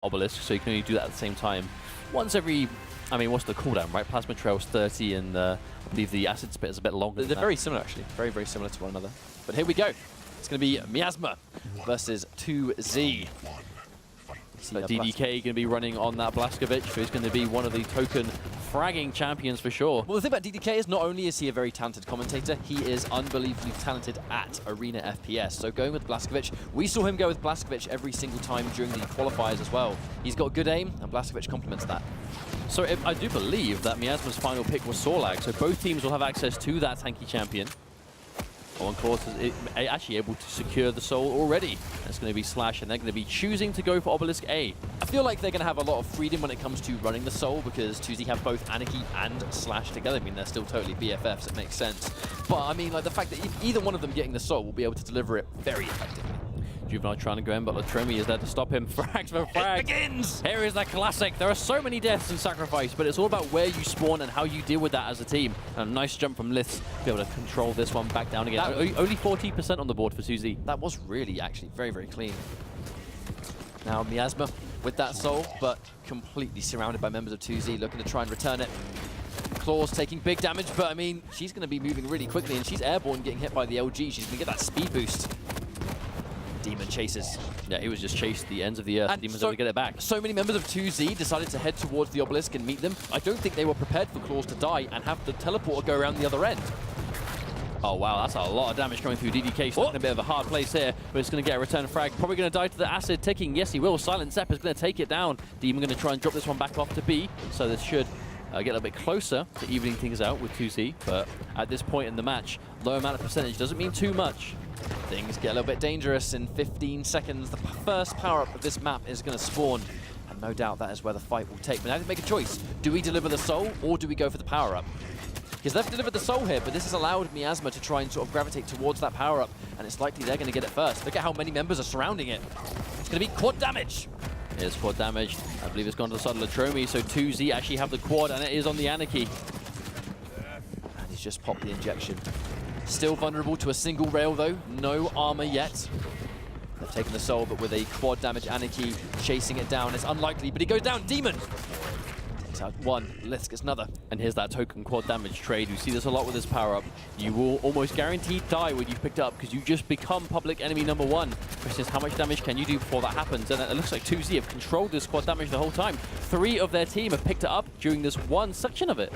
obelisk, so you can only do that at the same time once every. I mean, what's the cooldown, right? Plasma Trail's 30, and I believe the Acid Spit is a bit longer. They're very similar, actually. Very, very similar to one another. But here we go. It's going to be Miasma versus 2Z. So DDK going to be running on that Blaskovic, who's going to be one of the token fragging champions for sure. Well, the thing about DDK is not only is he a very talented commentator, he is unbelievably talented at arena FPS. So going with Blaskovic, we saw him go with Blaskovic every single time during the qualifiers as well. He's got good aim, and Blaskovic complements that. So I do believe that Miasma's final pick was Sorlag, so both teams will have access to that tanky champion. On course is actually able to secure the soul already. That's going to be Slash, and they're going to be choosing to go for Obelisk A. I feel like they're going to have a lot of freedom when it comes to running the soul, because 2Z have both Anarchy and Slash together. I mean, they're still totally BFFs, it makes sense. But I mean, like the fact that if either one of them getting the soul will be able to deliver it very effectively. Juvenile trying to go in, but Latrommi is there to stop him. Frags for frag. It begins! Here is the classic. There are so many deaths in Sacrifice, but it's all about where you spawn and how you deal with that as a team. And a nice jump from lithz to be able to control this one back down again. Only 40% on the board for 2Z. That was really, actually, very, very clean. Now Miasma with that soul, but completely surrounded by members of 2Z, looking to try and return it. clawz taking big damage, but I mean, she's going to be moving really quickly, and she's airborne getting hit by the LG. She's going to get that speed boost. Demon chases. Yeah, he was just chased the ends of the earth. Demon's able to get it back. So many members of 2Z decided to head towards the obelisk and meet them. I don't think they were prepared for clawz to die and have the teleporter go around the other end. Oh wow, that's a lot of damage coming through. DDK stuck in a bit of a hard place here, but it's going to get a return frag. Probably going to die to the acid ticking. Yes, he will. Silencep is going to take it down. Demon going to try and drop this one back off to B, so this should get a little bit closer to evening things out with 2Z. But at this point in the match, low amount of percentage doesn't mean too much. Things get a little bit dangerous in 15 seconds. The first power-up of this map is going to spawn, and no doubt that is where the fight will take. But now they make a choice. Do we deliver the soul, or do we go for the power-up? Because they've delivered the soul here, but this has allowed Miasma to try and sort of gravitate towards that power-up, and it's likely they're going to get it first. Look at how many members are surrounding it. It's going to be quad damage. Here's quad damage. I believe it's gone to the side of Latrommi, so 2Z actually have the quad, and it is on the Anarchy. And he's just popped the injection. Still vulnerable to a single rail, though. No armor yet. They've taken the soul, but with a quad damage Anarchy chasing it down. It's unlikely, but he goes down. Demon! Takes out one. lithz gets another. And here's that token quad damage trade. We see this a lot with this power-up. You will almost guaranteed die when you've picked it up, because you just become public enemy number one. Question is, how much damage can you do before that happens? And it looks like 2Z have controlled this quad damage the whole time. 3 of their team have picked it up during this one section of it.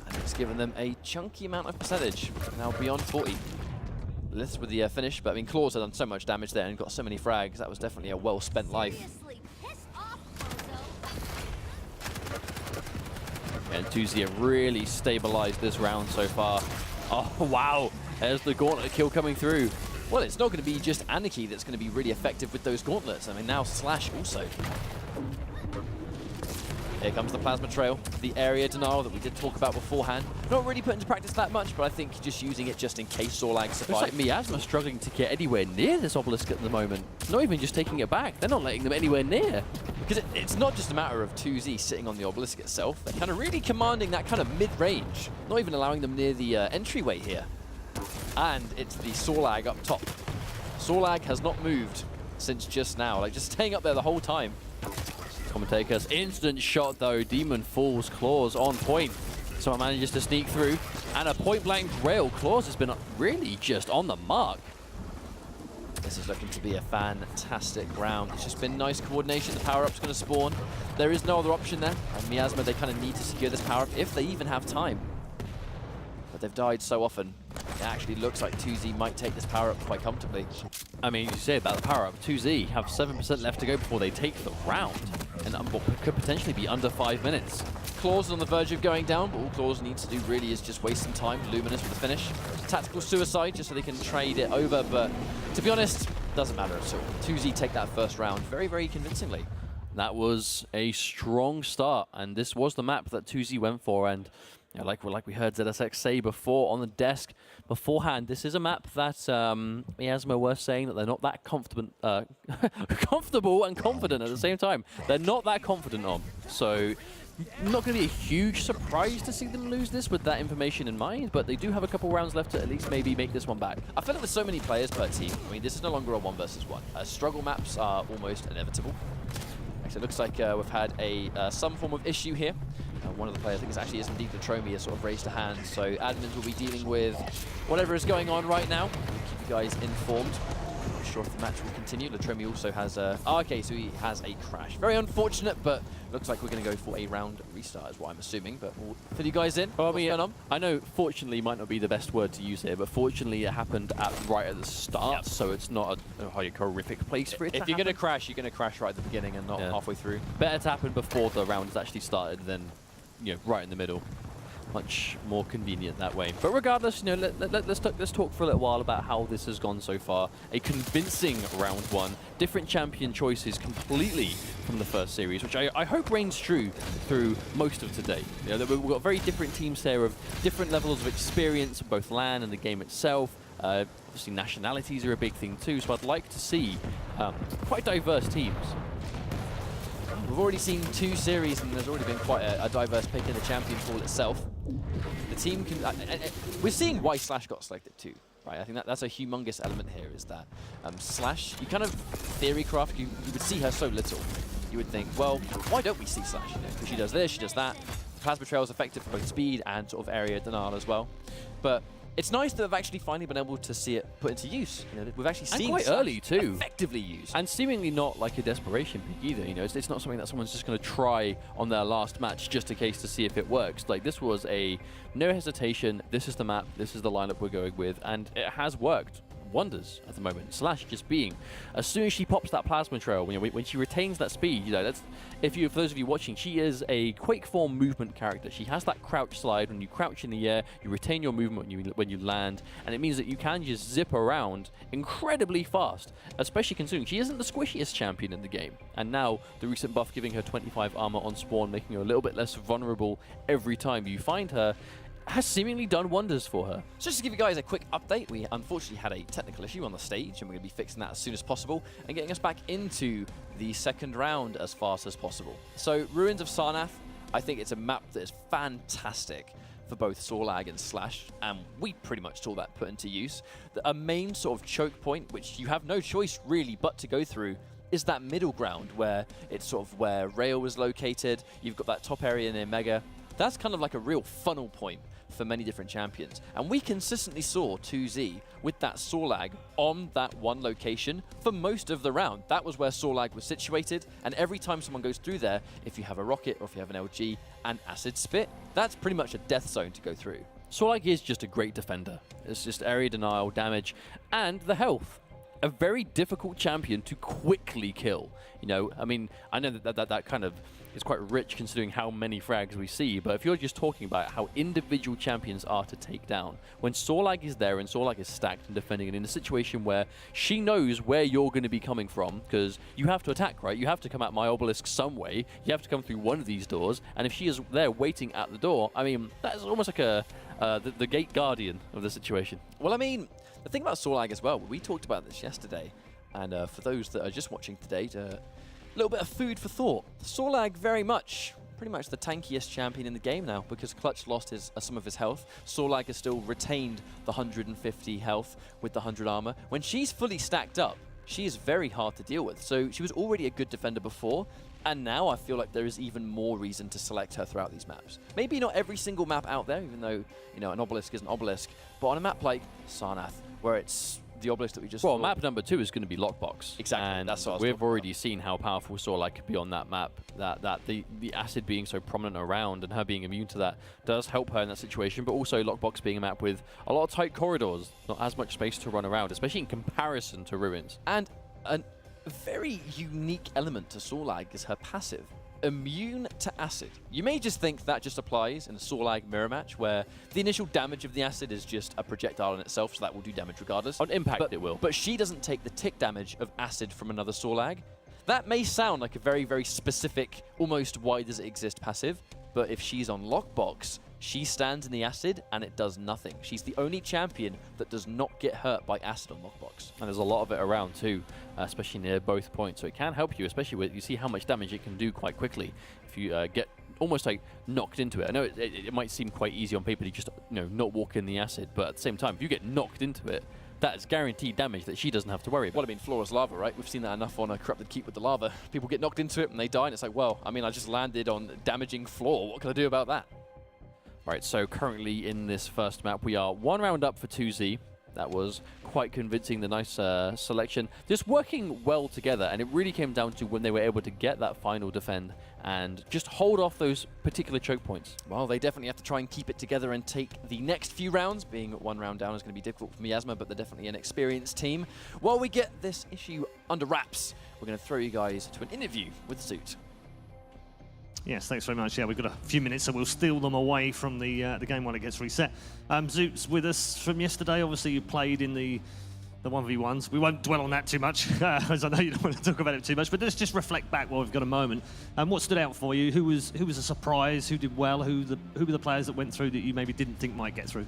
And it's given them a chunky amount of percentage. Now beyond 40. lithz with the finish, but I mean, clawz had done so much damage there and got so many frags. That was definitely a well-spent life. And 2Z have really stabilized this round so far. Oh, wow. There's the gauntlet kill coming through. Well, it's not going to be just Anarchy that's going to be really effective with those gauntlets. I mean, now Slash also. Here comes the plasma trail, the area denial that we did talk about beforehand. Not really put into practice that much, but I think just using it just in case Sorlag survives. Looks like Miasma struggling to get anywhere near this obelisk at the moment. Not even just taking it back. They're not letting them anywhere near. Because it's not just a matter of 2Z sitting on the obelisk itself. They're kind of really commanding that kind of mid-range. Not even allowing them near the entryway here. And it's the Sorlag up top. Sorlag has not moved since just now. Like, just staying up there the whole time. Commentators, instant shot though. Demon falls, clawz on point. Someone manages to sneak through. And a point-blank rail. clawz has been really just on the mark. This is looking to be a fantastic round. It's just been nice coordination. The power-up's going to spawn. There is no other option there. And Miasma, they kind of need to secure this power-up if they even have time. But they've died so often. It actually looks like 2Z might take this power-up quite comfortably. I mean, you say about the power-up, 2Z have 7% left to go before they take the round. And what could potentially be under 5 minutes. clawz on the verge of going down, but all clawz needs to do really is just waste some time. Luminous for the finish. Tactical suicide just so they can trade it over, but to be honest, doesn't matter at all. 2Z take that first round very, very convincingly. That was a strong start, and this was the map that 2Z went for, and you know, like we heard ZSX say before on the desk beforehand, this is a map that Miasma were saying that they're not that comfortable and confident at the same time. They're not that confident on. So not going to be a huge surprise to see them lose this with that information in mind, but they do have a couple rounds left to at least maybe make this one back. I feel like with so many players per team, I mean, this is no longer a 1 versus 1. Struggle maps are almost inevitable. Actually, it looks like we've had some form of issue here. One of the players, I think it is indeed Latrommi, has sort of raised a hand. So admins will be dealing with whatever is going on right now. We'll keep you guys informed. Not sure if the match will continue. Latrommi also has a... Oh, okay, so he has a crash. Very unfortunate, but looks like we're going to go for a round restart is what I'm assuming. But we'll fill you guys in. Well, I mean, I know fortunately might not be the best word to use here, but fortunately it happened right at the start, so it's not a horrific place for it If you're going to crash, you're going to crash right at the beginning and not halfway through. Better to happen before the round has actually started than, you know, right in the middle. Much more convenient that way. But regardless, you know, let's talk for a little while about how this has gone so far. A convincing round one. Different champion choices completely from the first series, which I hope reigns true through most of today. You know, we've got very different teams here of different levels of experience, both LAN and the game itself. Obviously, nationalities are a big thing too, so I'd like to see quite diverse teams. We've already seen 2 series, and there's already been quite a diverse pick in the champion pool itself. The team can... we're seeing why Slash got selected too, right? I think that's a humongous element here, is that Slash, you kind of theorycraft, you would see her so little. You would think, well, why don't we see Slash? You know, because she does this, she does that. Plasma Trail is effective for both speed and sort of area denial as well. But it's nice that we've actually finally been able to see it put into use. You know, we've actually seen quite early too, effectively used, and seemingly not like a desperation pick either. You know, it's not something that someone's just going to try on their last match just in case to see if it works. Like, this was a no hesitation. This is the map. This is the lineup we're going with, and it has worked wonders at the moment. Slash just being, as soon as she pops that plasma trail, you know, when she retains that speed, you know, that's, for those of you watching, she is a Quake form movement character. She has that crouch slide. When you crouch in the air, you retain your movement when you land, and it means that you can just zip around incredibly fast, especially considering she isn't the squishiest champion in the game. And now the recent buff giving her 25 armor on spawn, making her a little bit less vulnerable every time you find her, has seemingly done wonders for her. So just to give you guys a quick update, we unfortunately had a technical issue on the stage, and we're going to be fixing that as soon as possible and getting us back into the second round as fast as possible. So Ruins of Sarnath, I think it's a map that is fantastic for both Sorlag and Slash, and we pretty much saw that put into use. A main sort of choke point, which you have no choice really but to go through, is that middle ground where it's sort of where Rail was located. You've got that top area near Mega. That's kind of like a real funnel point for many different champions. And we consistently saw 2Z with that Sorlag on that one location for most of the round. That was where Sorlag was situated, and every time someone goes through there, if you have a rocket or if you have an LG and acid spit, that's pretty much a death zone to go through. Sorlag is just a great defender. It's just area denial, damage, and the health. A very difficult champion to quickly kill. You know, I mean, I know that kind of is quite rich considering how many frags we see, but if you're just talking about how individual champions are to take down, when Sorlag is there and Sorlag is stacked and defending, and in a situation where she knows where you're going to be coming from, because you have to attack, right? You have to come at my obelisk some way. You have to come through one of these doors, and if she is there waiting at the door, I mean, that's almost like the gate guardian of the situation. Well, I mean, the thing about Sorlag as well, we talked about this yesterday, and for those that are just watching today, a little bit of food for thought. Sorlag pretty much the tankiest champion in the game now, because Clutch lost some of his health. Sorlag has still retained the 150 health with the 100 armor. When she's fully stacked up, she is very hard to deal with. So she was already a good defender before, and now I feel like there is even more reason to select her throughout these maps. Maybe not every single map out there, even though, you know, an obelisk is an obelisk, but on a map like Sarnath, where it's the obelisk that we just saw. Well, map number 2 is going to be Lockbox. Exactly. And that's what we've already seen how powerful Sorlag could be on that map. That the acid being so prominent around and her being immune to that does help her in that situation, but also Lockbox being a map with a lot of tight corridors, not as much space to run around, especially in comparison to Ruins. And a very unique element to Sorlag is her passive. Immune to acid. You may just think that just applies in a Sorlag mirror match, where the initial damage of the acid is just a projectile in itself, so that will do damage regardless. On impact, it will. But she doesn't take the tick damage of acid from another Sorlag. That may sound like a very, very specific, almost why does it exist passive, but if she's on Lockbox, she stands in the acid and it does nothing. She's the only champion that does not get hurt by acid on Lockbox. And there's a lot of it around too, especially near both points. So it can help you, especially when you see how much damage it can do quite quickly if you get almost like knocked into it. I know it might seem quite easy on paper to just, you know, not walk in the acid, but at the same time, if you get knocked into it, that's guaranteed damage that she doesn't have to worry about. Well, I mean, Flora's lava, right? We've seen that enough on a Corrupted Keep with the lava. People get knocked into it and they die, and it's like, well, I mean, I just landed on damaging floor. What can I do about that? Right, so currently in this first map, we are 1 round up for 2Z. That was quite convincing, the nice selection. Just working well together, and it really came down to when they were able to get that final defend and just hold off those particular choke points. Well, they definitely have to try and keep it together and take the next few rounds. Being 1 round down is going to be difficult for Miasma, but they're definitely an experienced team. While we get this issue under wraps, we're going to throw you guys to an interview with Zoot. Yes, thanks very much. Yeah, we've got a few minutes, so we'll steal them away from the game while it gets reset. Zoot's with us from yesterday. Obviously, you played in the 1v1s. We won't dwell on that too much, as I know you don't want to talk about it too much, but let's just reflect back while we've got a moment. What stood out for you? Who was a surprise? Who did well? Who were the players that went through that you maybe didn't think might get through?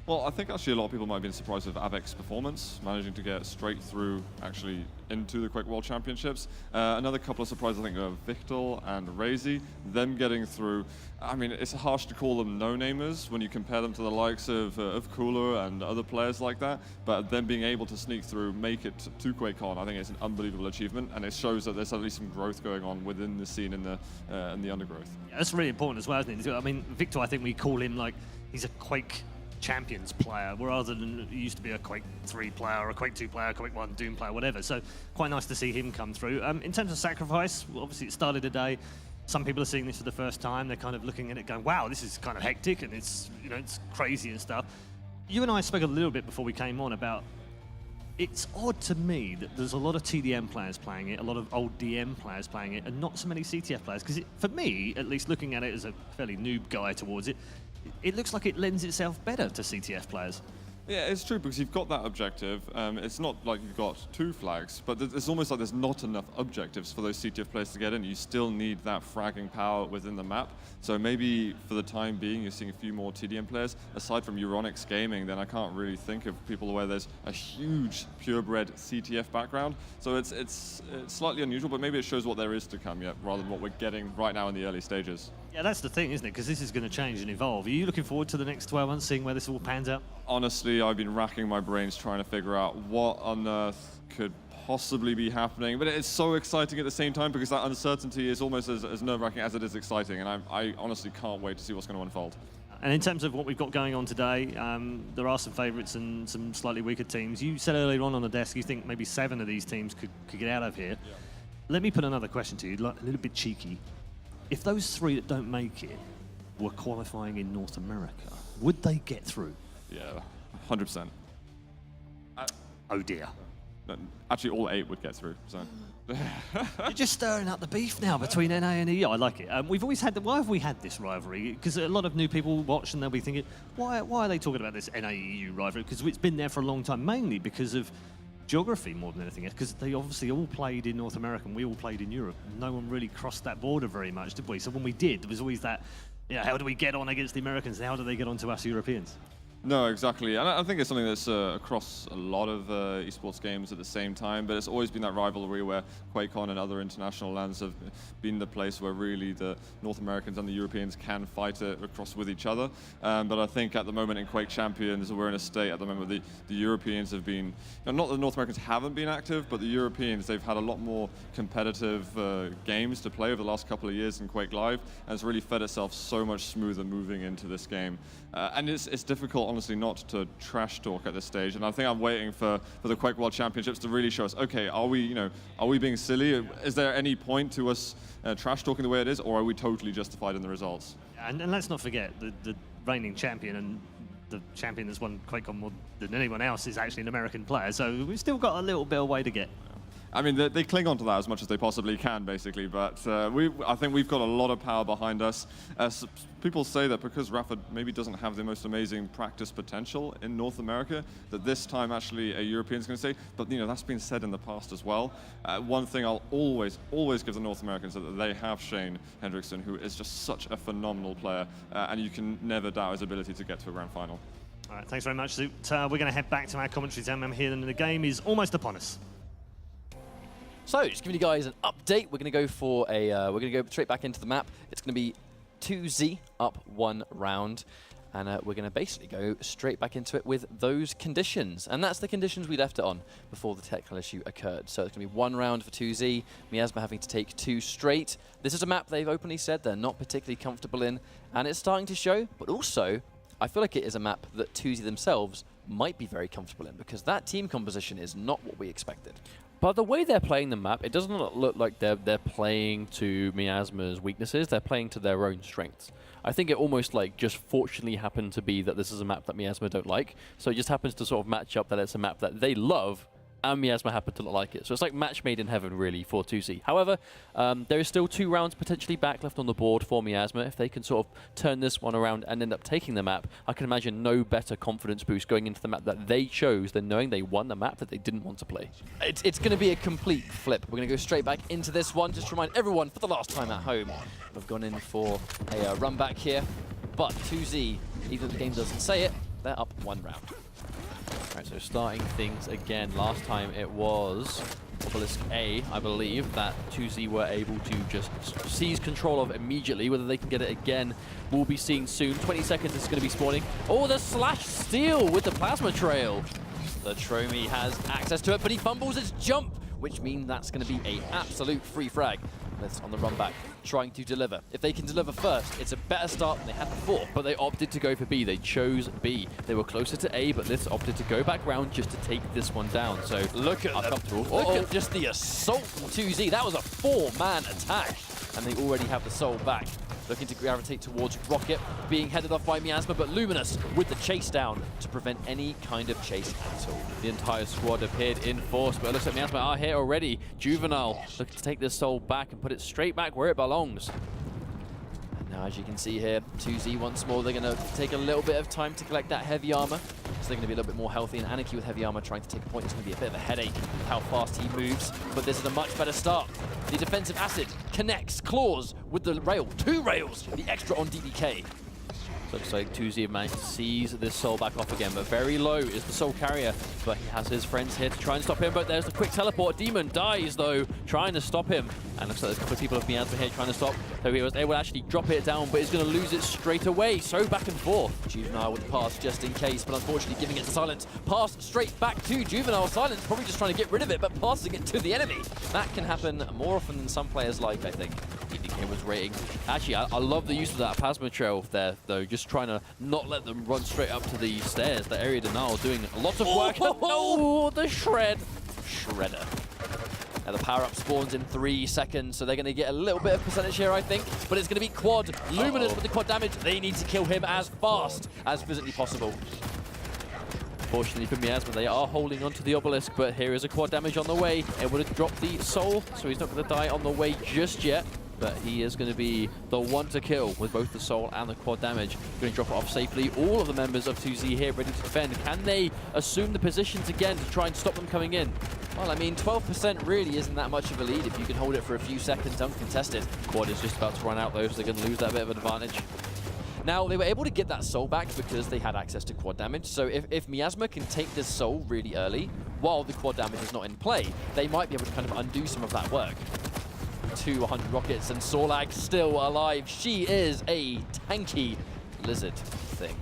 Well, I think actually a lot of people might have been surprised with Avex's performance, managing to get straight through actually into the Quake World Championships. Another couple of surprises, I think, are Victor and Razy, them getting through. I mean, it's harsh to call them no-namers when you compare them to the likes of Cooler and other players like that, but them being able to sneak through, make it to QuakeCon, I think it's an unbelievable achievement, and it shows that there's at least some growth going on within the scene in the undergrowth. Yeah, that's really important as well, isn't it? I mean, Victor, I think we call him like, he's a Quake Champions player, rather than he used to be a Quake 3 player, or a Quake 2 player, Quake 1 Doom player, whatever. So quite nice to see him come through. In terms of sacrifice, well, obviously it started today. Some people are seeing this for the first time. They're kind of looking at it going, wow, this is kind of hectic and it's, you know, it's crazy and stuff. You and I spoke a little bit before we came on about, it's odd to me that there's a lot of TDM players playing it, a lot of old DM players playing it, and not so many CTF players. Because for me, at least looking at it as a fairly noob guy towards it, it looks like it lends itself better to CTF players. Yeah, it's true, because you've got that objective. It's not like you've got 2 flags, but it's almost like there's not enough objectives for those CTF players to get in. You still need that fragging power within the map. So maybe for the time being, you're seeing a few more TDM players. Aside from Euronics Gaming, then I can't really think of people where there's a huge purebred CTF background. So it's slightly unusual, but maybe it shows what there is to come yet, rather than what we're getting right now in the early stages. Yeah, that's the thing, isn't it? Because this is going to change and evolve. Are you looking forward to the next 12 months, seeing where this all pans out? Honestly, I've been racking my brains trying to figure out what on earth could possibly be happening, but it's so exciting at the same time, because that uncertainty is almost as nerve-wracking as it is exciting, and I honestly can't wait to see what's going to unfold. And in terms of what we've got going on today, there are some favourites and some slightly weaker teams. You said earlier on the desk you think maybe 7 of these teams could get out of here. Yeah. Let me put another question to you, a little bit cheeky. If those 3 that don't make it were qualifying in North America, would they get through? Yeah, 100%. Oh dear. No, actually, all 8 would get through. So. You're just stirring up the beef now between NA and EU. I like it. We've always had. Why have we had this rivalry? Because a lot of new people watch and they'll be thinking, why are they talking about this NA-EU rivalry? Because it's been there for a long time, mainly because of geography more than anything else, because they obviously all played in North America and we all played in Europe. No one really crossed that border very much, did we? So when we did, there was always that, how do we get on against the Americans? How do they get on to us Europeans? No, exactly. And I think it's something that's across a lot of esports games at the same time, but it's always been that rivalry where QuakeCon and other international lands have been the place where really the North Americans and the Europeans can fight it across with each other. But I think at the moment in Quake Champions, we're in a state at the moment where the Europeans have been, not that the North Americans haven't been active, but the Europeans, they've had a lot more competitive games to play over the last couple of years in Quake Live, and it's really fed itself so much smoother moving into this game. And it's difficult, honestly, not to trash talk at this stage, and I think I'm waiting for the Quake World Championships to really show us, okay, are we being silly? Is there any point to us trash talking the way it is, or are we totally justified in the results? And let's not forget, the reigning champion and the champion that's won QuakeCon more than anyone else is actually an American player, so we've still got a little bit of way to get. I mean, they cling on to that as much as they possibly can, basically, but I think we've got a lot of power behind us. People say that because Rafa maybe doesn't have the most amazing practice potential in North America, that this time actually a European's going to say, but that's been said in the past as well. One thing I'll always give the North Americans is that they have Shane Hendrickson, who is just such a phenomenal player, and you can never doubt his ability to get to a grand final. All right, thanks very much, Zoot. We're going to head back to our commentary zone here, and the game is almost upon us. So, just giving you guys an update. We're going to go for we're going to go straight back into the map. It's going to be 2Z up 1 round. And we're going to basically go straight back into it with those conditions. And that's the conditions we left it on before the technical issue occurred. So it's going to be 1 round for 2Z, Miasma having to take 2 straight. This is a map they've openly said they're not particularly comfortable in, and it's starting to show. But also, I feel like it is a map that 2Z themselves might be very comfortable in, because that team composition is not what we expected. But the way they're playing the map, it doesn't look like they're playing to Miasma's weaknesses. They're playing to their own strengths. I think it almost like just fortunately happened to be that this is a map that Miasma don't like. So it just happens to sort of match up that it's a map that they love, and Miasma happen to not like it. So it's like match made in heaven, really, for 2Z. However, there is still 2 rounds potentially back left on the board for Miasma. If they can sort of turn this one around and end up taking the map, I can imagine no better confidence boost going into the map that they chose than knowing they won the map that they didn't want to play. It's going to be a complete flip. We're going to go straight back into this one. Just to remind everyone, for the last time at home, we've gone in for a run back here. But 2Z, even if the game doesn't say it, they're up 1 round. Right, so starting things again. Last time it was Obelisk A, I believe, that 2Z were able to just seize control of immediately. Whether they can get it again, we'll be seeing soon. 20 seconds is going to be spawning. Oh, the slash steal with the plasma trail. Latrommi has access to it, but he fumbles his jump, which means that's going to be an absolute free frag. lithz on the run back, trying to deliver. If they can deliver first, it's a better start than they had before. But they opted to go for B. They chose B. They were closer to A, but lithz opted to go back round just to take this one down. So look at uncomfortable. Look at just the assault from 2Z. That was a 4-man attack, and they already have the soul back. Looking to gravitate towards Rocket, being headed off by Miasma, but Luminous with the chase down to prevent any kind of chase at all. The entire squad appeared in force, but it looks like Miasma are here already. Juvenile looking to take this soul back and put it straight back where it belongs. And now, as you can see here, 2Z once more, they're going to take a little bit of time to collect that heavy armor. So they're going to be a little bit more healthy, and Anarchy with heavy armor trying to take a point. It's going to be a bit of a headache with how fast he moves, but this is a much better start. The defensive acid connects clawz with the rail. 2 rails, the extra on DDK. Looks like 2Z managed to seize this soul back off again, but very low is the soul carrier. But he has his friends here to try and stop him, but there's the quick teleport. Demon dies, though, trying to stop him. And looks like there's a couple of people of Miasma here trying to stop. So he was able to actually drop it down, but he's going to lose it straight away. So back and forth. Juvenile with the pass just in case, but unfortunately giving it to Silence. Pass straight back to Juvenile. Silence probably just trying to get rid of it, but passing it to the enemy. That can happen more often than some players like, I think. DDK was rating. Actually, I love the use of that plasma trail there, though. Just trying to not let them run straight up to the stairs. The area denial doing a lot of work. Oh, the shred. Shredder. Now the power-up spawns in 3 seconds, so they're going to get a little bit of percentage here, I think. But it's going to be quad. Luminous with the quad damage. They need to kill him as fast as physically possible. Fortunately for Miasma, they are holding onto the obelisk, but here is a quad damage on the way. Able to drop the soul, so he's not going to die on the way just yet. But he is going to be the one to kill with both the soul and the quad damage. Going to drop it off safely. All of the members of 2Z here ready to defend. Can they assume the positions again to try and stop them coming in? Well, I mean, 12% really isn't that much of a lead if you can hold it for a few seconds uncontested. Quad is just about to run out though, so they're going to lose that bit of an advantage. Now, they were able to get that soul back because they had access to quad damage. So if Miasma can take this soul really early, while the quad damage is not in play, they might be able to kind of undo some of that work. 200 rockets, and Sorlag still alive. She is a tanky lizard thing.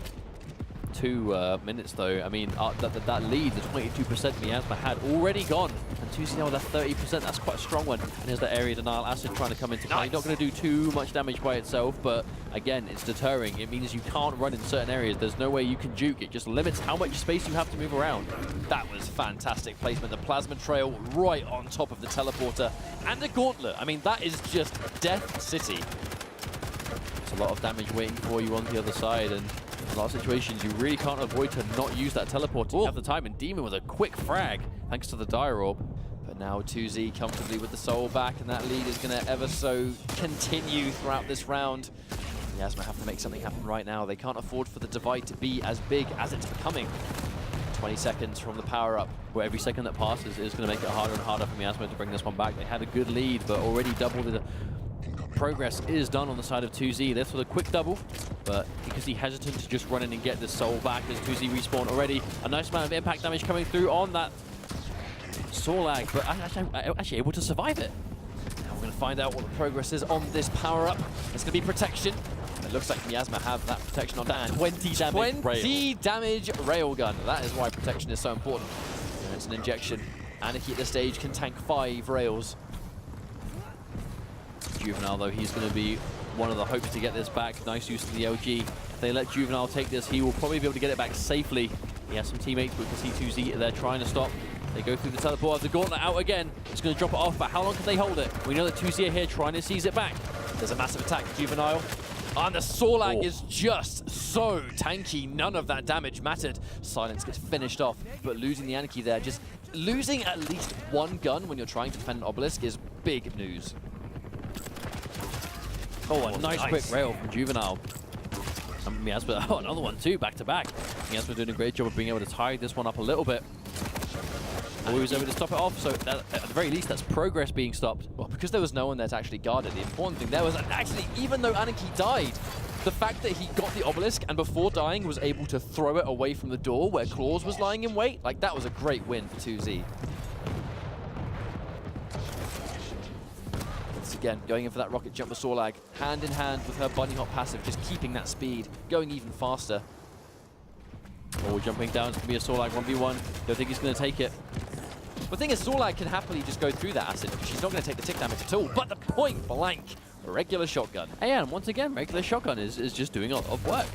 2 minutes though. I mean, that lead, the 22% Miasma had already gone. And 2Z now left 30%. That's quite a strong one. And here's the area denial acid trying to come into play. Not going to do too much damage by itself, but again, it's deterring. It means you can't run in certain areas. There's no way you can juke. It just limits how much space you have to move around. That was fantastic placement. The plasma trail right on top of the teleporter. And the gauntlet. I mean, that is just Death City. It's a lot of damage waiting for you on the other side, and in a lot of situations, you really can't avoid to not use that teleport. You have the time, and Demon with a quick frag, thanks to the Dire Orb. But now 2Z comfortably with the soul back, and that lead is going to ever so continue throughout this round. Miasma have to make something happen right now. They can't afford for the divide to be as big as it's becoming. 20 seconds from the power-up. Where every second that passes is going to make it harder and harder for Miasma to bring this one back. They had a good lead, but already double the progress is done on the side of 2Z. That's with a quick double, but because he's hesitant to just run in and get this soul back as 2Z respawn already. A nice amount of impact damage coming through on that Sorlag, but actually able to survive it. Now we're going to find out what the progress is on this power-up. It's going to be protection. It looks like Miasma have that protection on hand. 20 damage 20 damage railgun. That is why protection is so important. And it's an injection. Anarchy at this stage can tank 5 rails. Juvenile, though, he's going to be one of the hopes to get this back. Nice use of the LG. If they let Juvenile take this, he will probably be able to get it back safely. He has some teammates with the C2Z. They're trying to stop. They go through the teleport. The gauntlet out again. It's going to drop it off, but how long can they hold it? We know that 2Z are here trying to seize it back. There's a massive attack, Juvenile. And the Sorlag is just so tanky. None of that damage mattered. Silence gets finished off, but losing the Anarchy there, just losing at least one gun when you're trying to defend an obelisk is big news. Oh, a nice quick rail from Juvenile. And Miasma, oh, another one too, back to back. Miasma doing a great job of being able to tie this one up a little bit. Oh, he was able to stop it off, so that, at the very least, that's progress being stopped. Well, because there was no one there to actually guard it, the important thing there was that actually, even though Anarchy died, the fact that he got the obelisk and before dying was able to throw it away from the door where clawz was lying in wait, like that was a great win for 2Z. Once again, going in for that rocket jump with Sorlag, hand in hand with her bunny hop passive, just keeping that speed, going even faster. Oh, jumping down, it's going to be a Sorlag 1v1. Don't think he's going to take it. The thing is, Sorlag can happily just go through that acid because she's not going to take the tick damage at all. But the point blank, regular shotgun. And once again, regular shotgun is just doing a lot of work.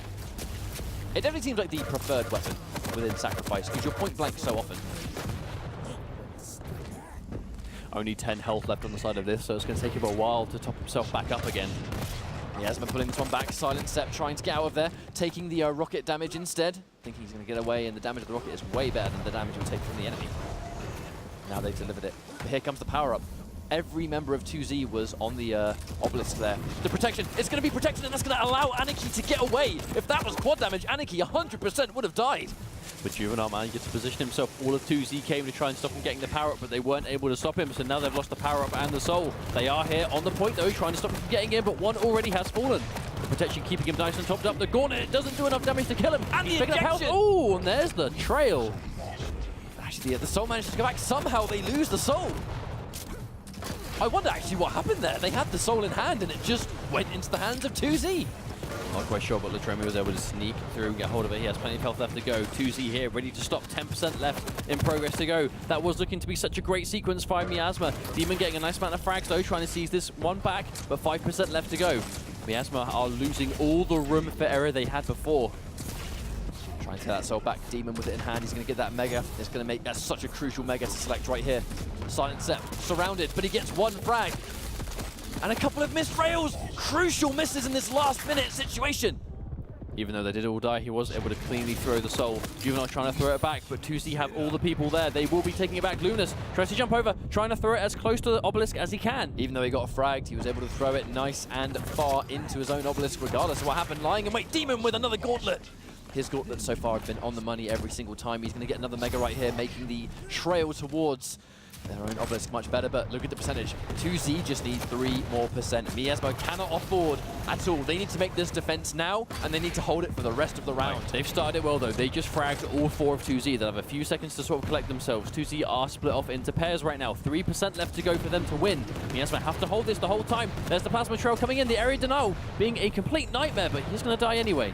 It definitely seems like the preferred weapon within Sacrifice because you're point blank so often. Only 10 health left on the side of this, so it's going to take him a while to top himself back up again. Miasma pulling this one back. Silencep trying to get out of there, taking the rocket damage instead. Thinking he's going to get away, and the damage of the rocket is way better than the damage he'll take from the enemy. Now they've delivered it. But here comes the power-up. Every member of 2Z was on the obelisk there. The protection, it's going to be protection, and that's going to allow Anarchy to get away. If that was quad damage, Anarchy 100% would have died. But Juvenile managed to position himself. All of 2Z came to try and stop him getting the power-up, but they weren't able to stop him, so now they've lost the power-up and the soul. They are here on the point, though, trying to stop him from getting in, but one already has fallen. The protection keeping him nice and topped up. The gauntlet, it doesn't do enough damage to kill him. And He's the picking up health. injection! Oh, and there's the trail. Actually, the soul manages to go back. Somehow they lose the soul. I wonder actually what happened there. They had the soul in hand, and it just went into the hands of 2Z. Not quite sure, but Latrommi was able to sneak through and get hold of it. He has plenty of health left to go. 2Z here, ready to stop. 10% left in progress to go. That was looking to be such a great sequence by Miasma. Demon getting a nice amount of frags, though, trying to seize this one back, but 5% left to go. Miasma are losing all the room for error they had before. Trying to get that soul back. Demon with it in hand. He's going to get that mega. It's going to make that such a crucial mega to select right here. Silencep surrounded, but he gets one frag. And a couple of missed rails. Crucial misses in this last-minute situation. Even though they did all die, he was able to cleanly throw the soul. Juvenile trying to throw it back, but 2Z have all the people there. They will be taking it back. Lunas tries to jump over, trying to throw it as close to the obelisk as he can. Even though he got fragged, he was able to throw it nice and far into his own obelisk, regardless of what happened. Lying in wait, Demon with another gauntlet. His gauntlet so far have been on the money every single time. He's going to get another mega right here, making the trail towards their own obelisk much better, but look at the percentage. 2Z just needs 3% more. Miasma cannot afford at all. They need to make this defense now, and they need to hold it for the rest of the round. Right. They've started it well, though. They just fragged all 4 of 2Z. They'll have a few seconds to sort of collect themselves. 2Z are split off into pairs right now. 3% left to go for them to win. Miasma have to hold this the whole time. There's the plasma trail coming in. The area denial being a complete nightmare, but he's going to die anyway.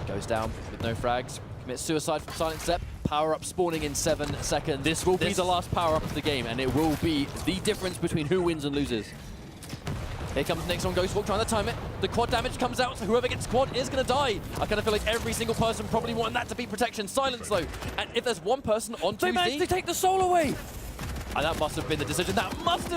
Goes down with no frags. Commits suicide from Silencep. Power-up spawning in 7 seconds. This will be the last power-up of the game, and it will be the difference between who wins and loses. Here comes Xron Ghostwalk trying to time it. The quad damage comes out, so whoever gets quad is going to die. I kind of feel like every single person probably wanted that to be protection. Silence, though. And if there's one person on 2Z... They managed to take the soul away! And that must have been the decision. That must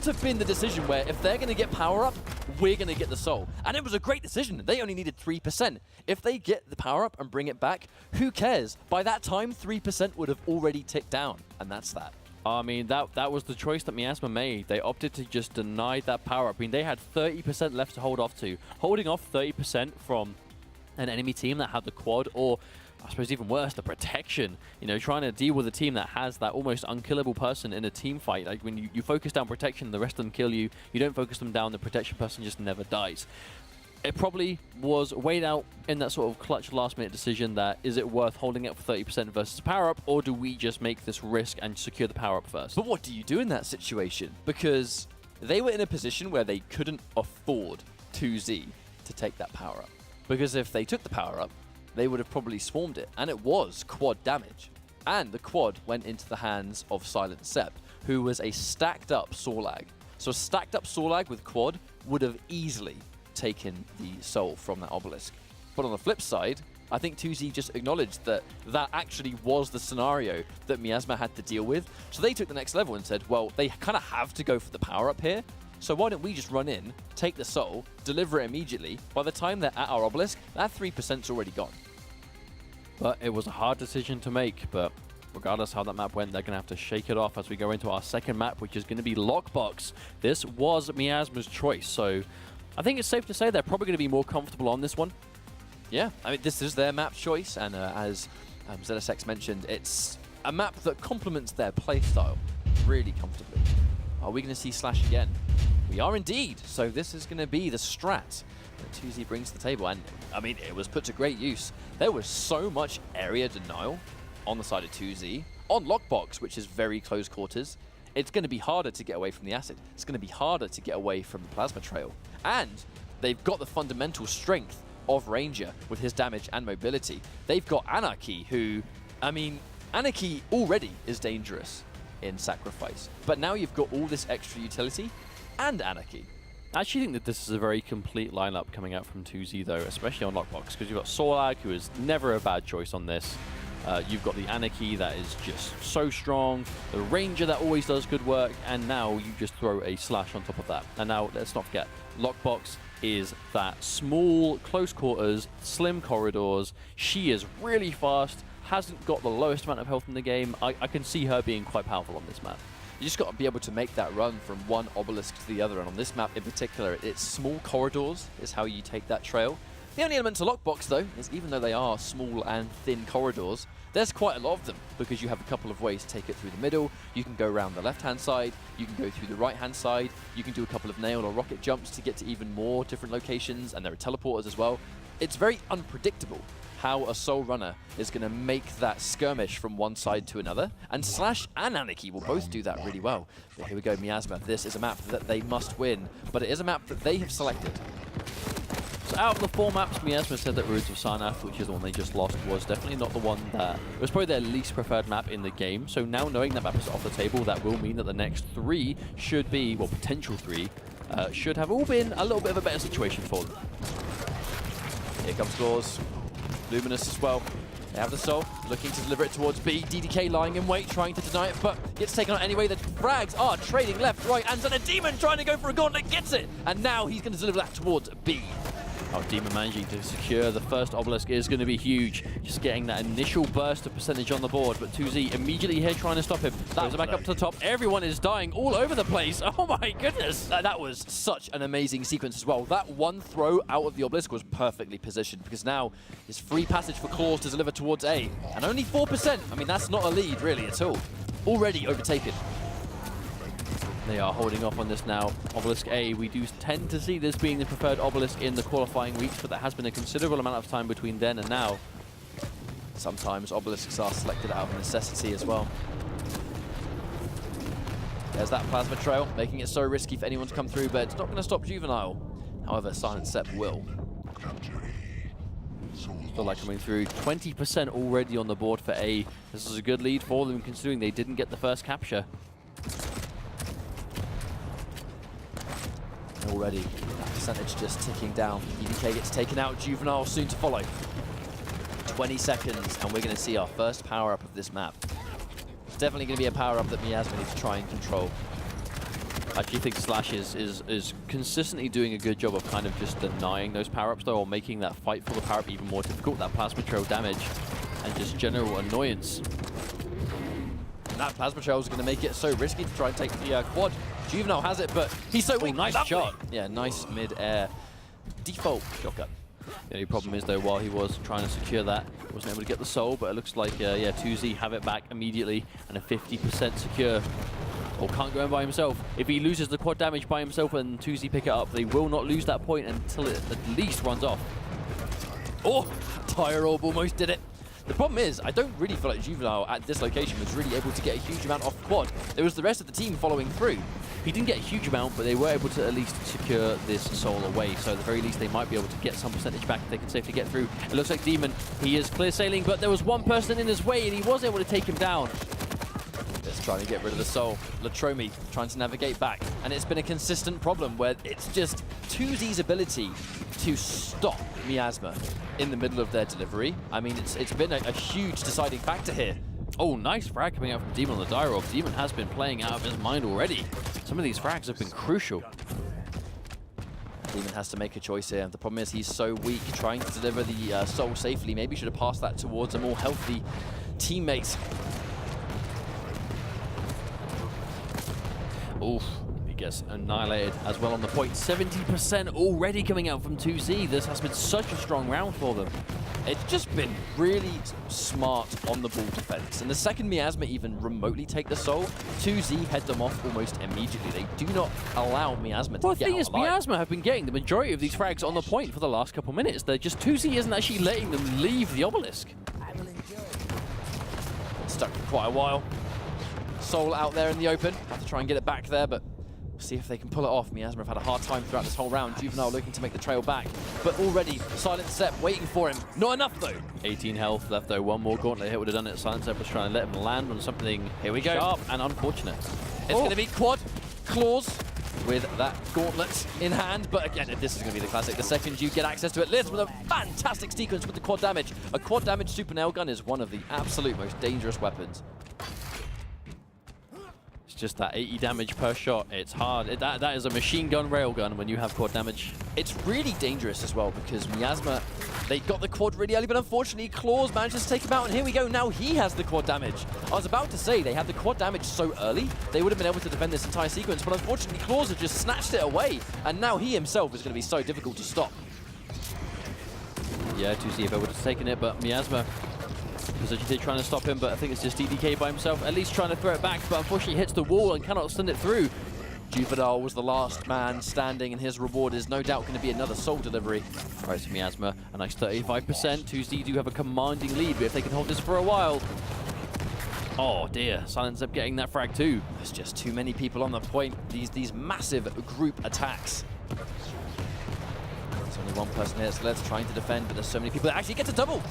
have been the decision where if they're going to get power-up, we're going to get the soul. And it was a great decision. They only needed 3%. If they get the power-up and bring it back, who cares? By that time, 3% would have already ticked down. And that's that. I mean, that was the choice that Miasma made. They opted to just deny that power-up. I mean, they had 30% left to hold off to. Holding off 30% from an enemy team that had the quad, or I suppose even worse, the protection. You know, trying to deal with a team that has that almost unkillable person in a team fight. Like when you focus down protection, the rest of them kill you. You don't focus them down, the protection person just never dies. It probably was weighed out in that sort of clutch last-minute decision that is it worth holding it for 30% versus power-up, or do we just make this risk and secure the power-up first? But what do you do in that situation? Because they were in a position where they couldn't afford 2Z to take that power-up. Because if they took the power-up, they would have probably swarmed it, and it was quad damage. And the quad went into the hands of Silencep, who was a stacked-up Sorlag. So stacked up Sorlag with quad would have easily taken the soul from that obelisk. But on the flip side, I think 2Z just acknowledged that that actually was the scenario that Miasma had to deal with. So they took the next level and said, well, they kind of have to go for the power-up here. So why don't we just run in, take the soul, deliver it immediately. By the time they're at our obelisk, that 3%'s already gone. But it was a hard decision to make, but regardless how that map went, they're going to have to shake it off as we go into our second map, which is going to be Lockbox. This was Miasma's choice, so I think it's safe to say they're probably going to be more comfortable on this one. Yeah, I mean, this is their map choice, and as ZSX mentioned, it's a map that complements their playstyle really comfortably. Are we going to see Slash again? We are indeed, so this is going to be the strat that 2Z brings to the table, and I mean, it was put to great use. There was so much area denial on the side of 2Z. On Lockbox, which is very close quarters, it's going to be harder to get away from the acid. It's going to be harder to get away from the plasma trail. And they've got the fundamental strength of Ranger with his damage and mobility. They've got Anarchy, who, I mean, Anarchy already is dangerous in Sacrifice. But now you've got all this extra utility and Anarchy. I actually think that this is a very complete lineup coming out from 2Z though, especially on Lockbox, because you've got Sorlag, who is never a bad choice on this. You've got the Anarchy that is just so strong, the Ranger that always does good work, and now you just throw a Slash on top of that. And now, let's not forget, Lockbox is that small, close quarters, slim corridors. She is really fast, hasn't got the lowest amount of health in the game. I can see her being quite powerful on this map. You just got to be able to make that run from one obelisk to the other, and on this map in particular, it's small corridors is how you take that trail. The only element to Lockbox, though, is even though they are small and thin corridors, there's quite a lot of them, because you have a couple of ways to take it through the middle. You can go around the left-hand side, you can go through the right-hand side, you can do a couple of nail or rocket jumps to get to even more different locations, and there are teleporters as well. It's very unpredictable how a Soul Runner is going to make that skirmish from one side to another, and Slash and Anarchy will both do that really well. But here we go, Miasma. This is a map that they must win, but it is a map that they have selected. So out of the 4 maps, Miasma said that Ruins of Sarnath, which is the one they just lost, was definitely not the one that... It was probably their least preferred map in the game. So now knowing that map is off the table, that will mean that the next 3 should be, well, potential 3, should have all been a little bit of a better situation for them. Here comes clawz. Luminous as well. They have the soul, looking to deliver it towards B. DDK lying in wait, trying to deny it, but gets taken out anyway. The frags are trading left, right, and then a Demon trying to go for a gauntlet, gets it! And now he's going to deliver that towards B. Oh, Demon managing to secure the first obelisk is going to be huge. Just getting that initial burst of percentage on the board, but 2Z immediately here trying to stop him. Throws it back up to the top. Everyone is dying all over the place. Oh my goodness. That was such an amazing sequence as well. That one throw out of the obelisk was perfectly positioned, because now it's free passage for clawz to deliver towards A. And only 4%. I mean, that's not a lead really at all. Already overtaken. They are holding off on this now. Obelisk A, we do tend to see this being the preferred obelisk in the qualifying weeks, but there has been a considerable amount of time between then and now. Sometimes obelisks are selected out of necessity as well. There's that plasma trail, making it so risky for anyone to come through, but it's not going to stop Juvenile. However, Silencep will. Feel like coming through 20% already on the board for A. This is a good lead for them, considering they didn't get the first capture. Already, that percentage just ticking down. EDK gets taken out, Juvenile soon to follow. 20 seconds, and we're going to see our first power-up of this map. It's definitely going to be a power-up that Miasma needs to try and control. I actually think Slash is consistently doing a good job of kind of just denying those power-ups, though, or making that fight for the power-up even more difficult. That plasma trail damage and just general annoyance. That plasma trail is going to make it so risky to try and take the quad. Juvenile has it, but he's so weak. Nice shot. Yeah, nice mid-air default shotgun. The only problem is, though, while he was trying to secure that, he wasn't able to get the soul, but it looks like, yeah, 2Z have it back immediately, and a 50% secure. Or can't go in by himself. If he loses the quad damage by himself and 2Z pick it up, they will not lose that point until it at least runs off. Oh, Tire Orb almost did it. The problem is, I don't really feel like Juvenile at this location was really able to get a huge amount off quad. There was the rest of the team following through. He didn't get a huge amount, but they were able to at least secure this soul away. So at the very least, they might be able to get some percentage back if they can safely get through. It looks like Demon, he is clear sailing, but there was one person in his way, and he was able to take him down. Let's try and get rid of the soul. Latrommi trying to navigate back, and it's been a consistent problem where it's just 2Z's ability to stop Miasma in the middle of their delivery. I mean, it's been a huge deciding factor here. Oh, nice frag coming out from Demon on the Direwolf. Demon has been playing out of his mind already. Some of these frags have been crucial. Demon has to make a choice here. The problem is he's so weak, trying to deliver the soul safely. Maybe should have passed that towards a more healthy teammate. Oof, he gets annihilated as well on the point. 70% already coming out from 2Z. This has been such a strong round for them. It's just been really smart on the ball defense. And the second Miasma even remotely take the soul, 2Z head them off almost immediately. They do not allow Miasma to Well, get the thing out is, alive. Miasma have been getting the majority of these frags on the point for the last couple minutes. They're just 2Z isn't actually letting them leave the obelisk. Stuck for quite a while. Soul out there in the open. Have to try and get it back there, but we'll see if they can pull it off. Miasma have had a hard time throughout this whole round. Juvenile looking to make the trail back, but already Silencep waiting for him. Not enough though. 18 health left though. One more gauntlet hit would have done it. Silencep was trying to let him land on something Here we go. sharp and unfortunate. It's going to be quad clawz with that gauntlet in hand, but again, this is going to be the classic. The second you get access to it, lithz with a fantastic sequence with the quad damage. A quad damage super nail gun is one of the absolute most dangerous weapons. Just that 80 damage per shot. It's hard. That is a machine gun railgun when you have quad damage. It's really dangerous as well because Miasma, they got the quad really early, but unfortunately clawz manages to take him out, and here we go. Now he has the quad damage. I was about to say they had the quad damage so early, they would have been able to defend this entire sequence, but unfortunately clawz have just snatched it away, and now he himself is going to be so difficult to stop. Yeah, 2Z if I would have taken it, but Miasma was actually trying to stop him, but I think it's just DDK by himself, at least trying to throw it back, but unfortunately hits the wall and cannot send it through. Juvenile was the last man standing, and his reward is no doubt going to be another soul delivery. Right, so Miasma, a nice 35%. 2Z do have a commanding lead, but if they can hold this for a while... Oh dear, Silencep getting that frag too. There's just too many people on the point. These massive group attacks. There's only one person here, so let's trying to defend, but there's so many people that actually get a double.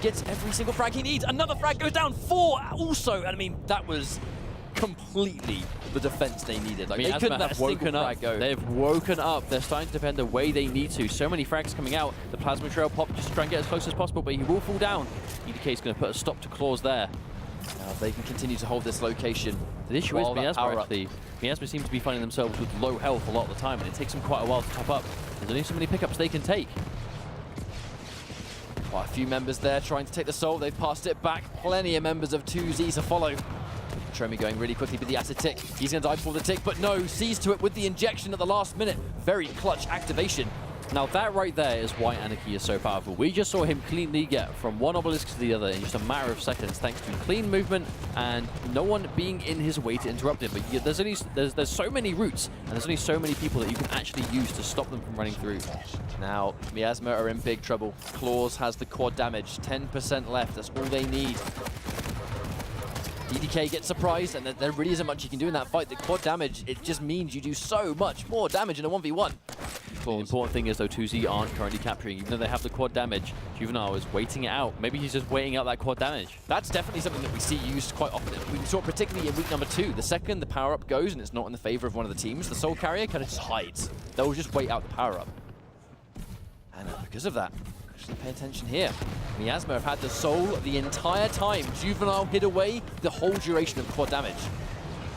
Gets every single frag he needs. Another frag goes down. 4 also. And I mean, that was completely the defense they needed. Like, they couldn't have woken up. They've woken up. They're starting to defend the way they need to. So many frags coming out. The plasma trail pop just to try and get as close as possible, but he will fall down. DDK is going to put a stop to clawz there. Now they can continue to hold this location. The issue is Miasma actually. Miasma seem to be finding themselves with low health a lot of the time, and it takes them quite a while to top up. There's only so many pickups they can take. Quite a few members there trying to take the soul. They've passed it back. Plenty of members of 2Z to follow. Latrommi going really quickly with the acid tick. He's going to die before the tick, but no, sees to it with the injection at the last minute. Very clutch activation. Now that right there is why Anarchy is so powerful. We just saw him cleanly get from one obelisk to the other in just a matter of seconds, thanks to clean movement and no one being in his way to interrupt him. But there's so many routes and there's only so many people that you can actually use to stop them from running through. Now Miasma are in big trouble. clawz has the quad damage, 10% left. That's all they need. DDK gets surprised, and there really isn't much you can do in that fight. The quad damage, it just means you do so much more damage in a 1v1. The important thing is, though, 2Z aren't currently capturing. Even though they have the quad damage, Juvenile is waiting it out. Maybe he's just waiting out that quad damage. That's definitely something that we see used quite often. We saw it particularly in week number 2. The second the power-up goes and it's not in the favor of one of the teams, the soul carrier kind of just hides. They'll just wait out the power-up. And because of that, actually pay attention here. Miasma have had the soul the entire time. Juvenile hid away the whole duration of quad damage.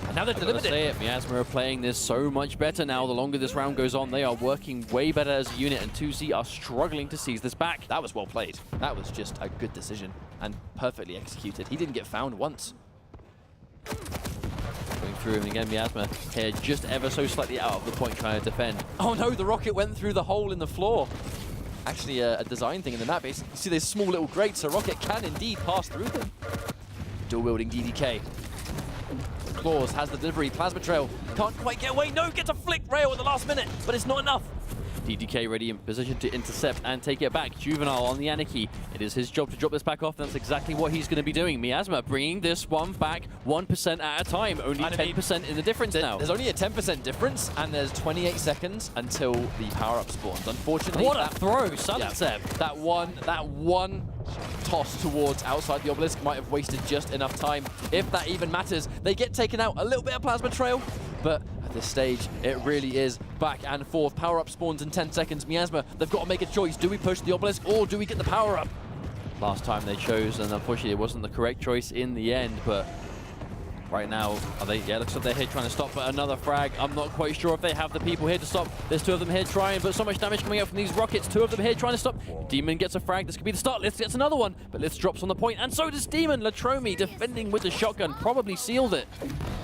And now they've delivered it. Miasma are playing this so much better now. The longer this round goes on, they are working way better as a unit, and 2Z are struggling to seize this back. That was well played. That was just a good decision and perfectly executed. He didn't get found once. Going through him again, Miasma here just ever so slightly out of the point trying to defend. Oh no, the rocket went through the hole in the floor. Actually a design thing in the map. You see these small little grates, so rocket can indeed pass through them. Dual wielding DDK. clawz has the delivery. Plasma trail can't quite get away. No, gets a flick rail at the last minute, but it's not enough. DDK ready in position to intercept and take it back. Juvenile on the Anarchy. It is his job to drop this back off. That's exactly what he's going to be doing. Miasma bringing this one back 1% at a time. Only 10% in the difference now. There's only a 10% difference, and there's 28 seconds until the power-up spawns. Unfortunately, what a throw, Silencep. Yeah, that one toss towards outside the obelisk might have wasted just enough time, if that even matters. They get taken out, a little bit of plasma trail, but at this stage, it really is back and forth. Power-up spawns in 10 seconds. Miasma, they've got to make a choice. Do we push the obelisk, or do we get the power-up? Last time they chose, and unfortunately it wasn't the correct choice in the end, but right now, are they? Yeah, looks like they're here trying to stop, but another frag. I'm not quite sure if they have the people here to stop. There's two of them here trying, but so much damage coming out from these rockets. Two of them here trying to stop. Demon gets a frag. This could be the start. lithz gets another one, but lithz drops on the point, and so does Demon. Latrommi defending with the shotgun, probably sealed it.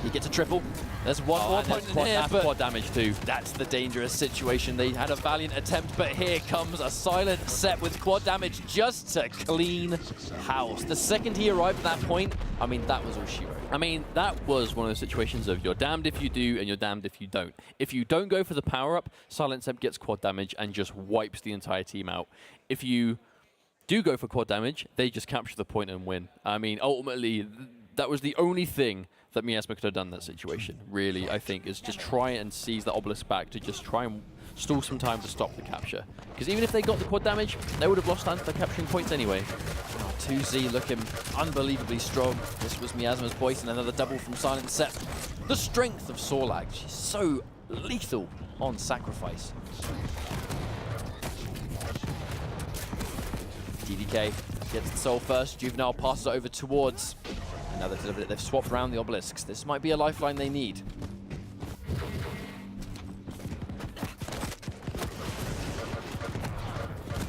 He gets a triple. There's one more point in here, but quad damage too. That's the dangerous situation. They had a valiant attempt, but here comes a Silencep with quad damage just to clean house. The second he arrived at that point, I mean, that was all she wrote. I mean, that was one of those situations of you're damned if you do and you're damned if you don't. If you don't go for the power-up, Silencep gets quad damage and just wipes the entire team out. If you do go for quad damage, they just capture the point and win. I mean, ultimately, that was the only thing that Miasma could have done in that situation, really, I think, is just try and seize that obelisk back to just try and stall some time to stop the capture. Because even if they got the quad damage, they would have lost time for capturing points anyway. 2Z looking unbelievably strong. This was Miasma's voice, and another double from Silencep. The strength of Sorlag, she's so lethal on sacrifice. DDK gets the soul first. Juvenile passes it over towards. Now they've swapped around the obelisks. This might be a lifeline they need.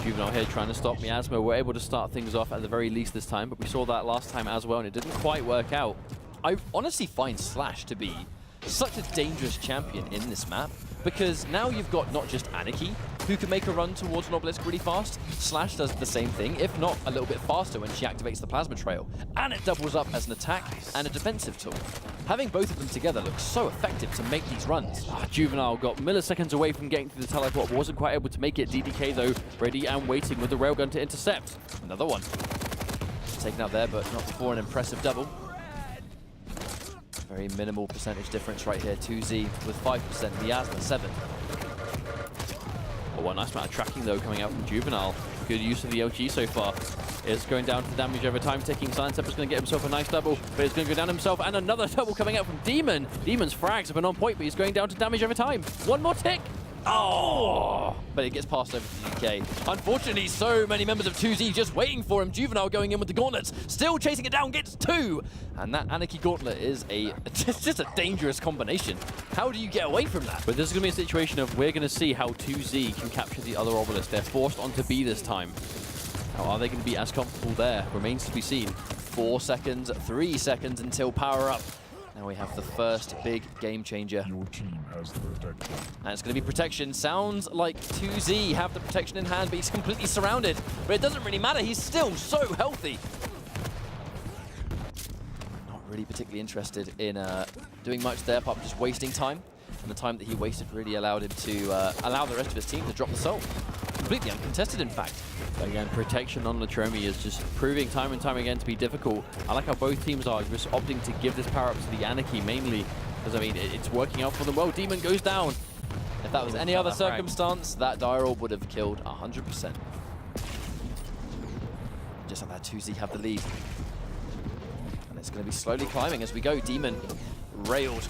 Juvenile here trying to stop Miasma. We're able to start things off at the very least this time, but we saw that last time as well, and it didn't quite work out. I honestly find Slash to be such a dangerous champion in this map, because now you've got not just Anarchy, who can make a run towards an obelisk really fast. Slash does the same thing, if not a little bit faster when she activates the plasma trail, and it doubles up as an attack and a defensive tool. Having both of them together looks so effective to make these runs. Juvenile got milliseconds away from getting through the teleport, but wasn't quite able to make it. DDK, though, ready and waiting with the railgun to intercept. Another one. Taken out there, but not before an impressive double. Very minimal percentage difference right here. 2Z with 5%, Miasma 7. Oh, well, nice amount of tracking, though, coming out from Juvenile. Good use of the LG so far. It's going down to damage over time, taking Silencep is going to get himself a nice double, but he's going to go down himself, and another double coming out from Demon. Demon's frags have been on point, but he's going down to damage over time. One more tick. Oh! But it gets passed over to DK. Unfortunately, so many members of 2Z just waiting for him. Juvenile going in with the gauntlets, still chasing it down, gets 2. And that Anarchy gauntlet is just a dangerous combination. How do you get away from that? But this is going to be a situation of we're going to see how 2Z can capture the other obelisk. They're forced onto B this time. How are they going to be as comfortable there? Remains to be seen. 4 seconds, 3 seconds until power up. Now we have the first big game changer. Your team has the protection. And it's going to be protection. Sounds like 2Z have the protection in hand, but he's completely surrounded. But it doesn't really matter. He's still so healthy. Not really particularly interested in doing much there, apart from just wasting time. And the time that he wasted really allowed him to allow the rest of his team to drop the soul. Completely uncontested, in fact. Again, protection on Latrommi is just proving time and time again to be difficult. I like how both teams are just opting to give this power up to the Anarchy mainly, because I mean, it's working out for them well. Demon goes down. If that was any other circumstance, that Dire Orb would have killed 100%. Just like that, 2Z have the lead. And it's going to be slowly climbing as we go. Demon railed.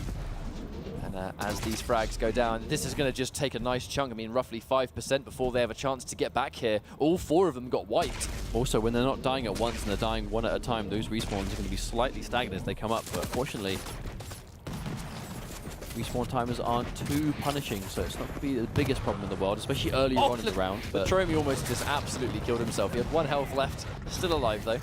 And as these frags go down, this is going to just take a nice chunk. I mean, roughly 5% before they have a chance to get back here. All 4 of them got wiped. Also, when they're not dying at once and they're dying one at a time, those respawns are going to be slightly staggered as they come up. But fortunately, respawn timers aren't too punishing, so it's not going to be the biggest problem in the world, especially earlier on in the round. But Latrommi almost just absolutely killed himself. He had 1 health left, still alive though.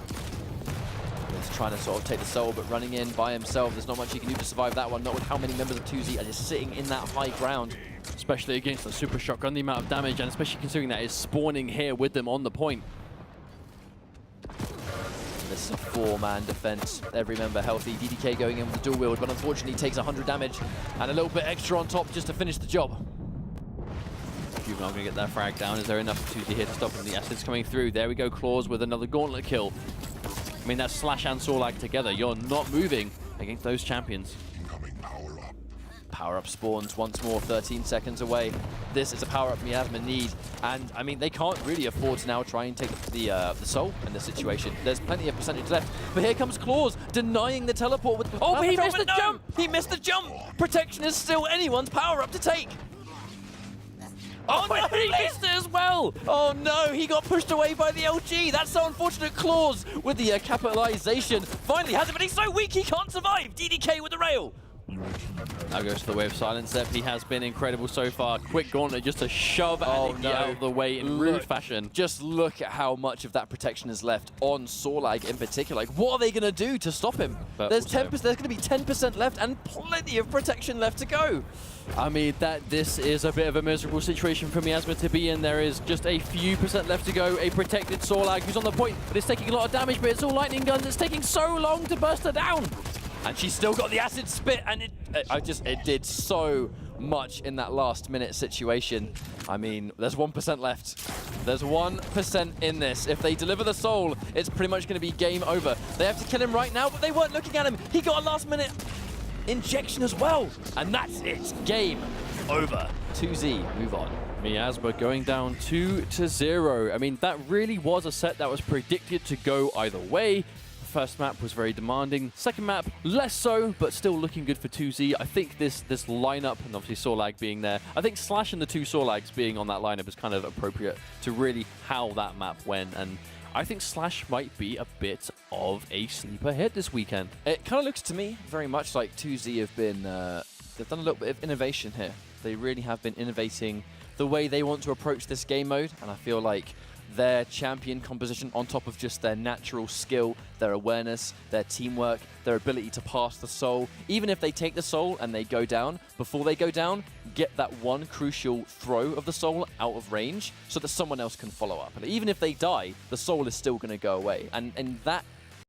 He's trying to sort of take the soul, but running in by himself, there's not much he can do to survive that one, not with how many members of 2Z are just sitting in that high ground. Especially against the super shotgun, the amount of damage, and especially considering that is spawning here with them on the point. This is a 4-man defense. Every member healthy. DDK going in with the dual wield, but unfortunately takes 100 damage and a little bit extra on top just to finish the job. Juvenile going to get that frag down. Is there enough for 2Z here to stop him? The acid's coming through. There we go, clawz with another gauntlet kill. I mean, that's Slash and Sorlag together. You're not moving against those champions. Power-up spawns once more, 13 seconds away. This is a power-up Miasma need, and I mean, they can't really afford to now try and take the soul in this situation. There's plenty of percentage left, but here comes clawz, denying the teleport with... Oh, but he missed no! the jump! He missed the jump! Protection is still anyone's power-up to take! Oh, no, he missed it as well! Oh no, he got pushed away by the LG. That's so unfortunate. clawz with the capitalization finally has it, but he's so weak he can't survive. DDK with the rail. Now goes to the way of Silencep. He has been incredible so far. Quick gauntlet just to shove Andy out of the way in rude fashion. Just look at how much of that protection is left on Sorlag in particular. Like, what are they going to do to stop him? But There's also- 10%. There's going to be 10% left and plenty of protection left to go. I mean, this is a bit of a miserable situation for Miasma to be in. There is just a few percent left to go. A protected Sorlag who's on the point, but it's taking a lot of damage, but it's all lightning guns. It's taking so long to burst her down. And she's still got the acid spit, and it did so much in that last minute situation. I mean, there's 1% left. There's 1% in this. If they deliver the soul, it's pretty much going to be game over. They have to kill him right now, but they weren't looking at him. He got a last minute injection as well. And that's it. Game over. 2Z, move on. Miasma going down 2-0. I mean, that really was a set that was predicted to go either way. First map was very demanding. Second map, less so, but still looking good for 2Z. I think this lineup, and obviously Sorlag being there, I think Slash and the two Sorlags being on that lineup is kind of appropriate to really how that map went. And I think Slash might be a bit of a sleeper hit this weekend. It kind of looks to me very much like 2Z have been, they've done a little bit of innovation here. They really have been innovating the way they want to approach this game mode, and I feel like their champion composition on top of just their natural skill, their awareness, their teamwork, their ability to pass the soul. Even if they take the soul and they go down, before they go down, get that one crucial throw of the soul out of range so that someone else can follow up. And even if they die, the soul is still going to go away. And that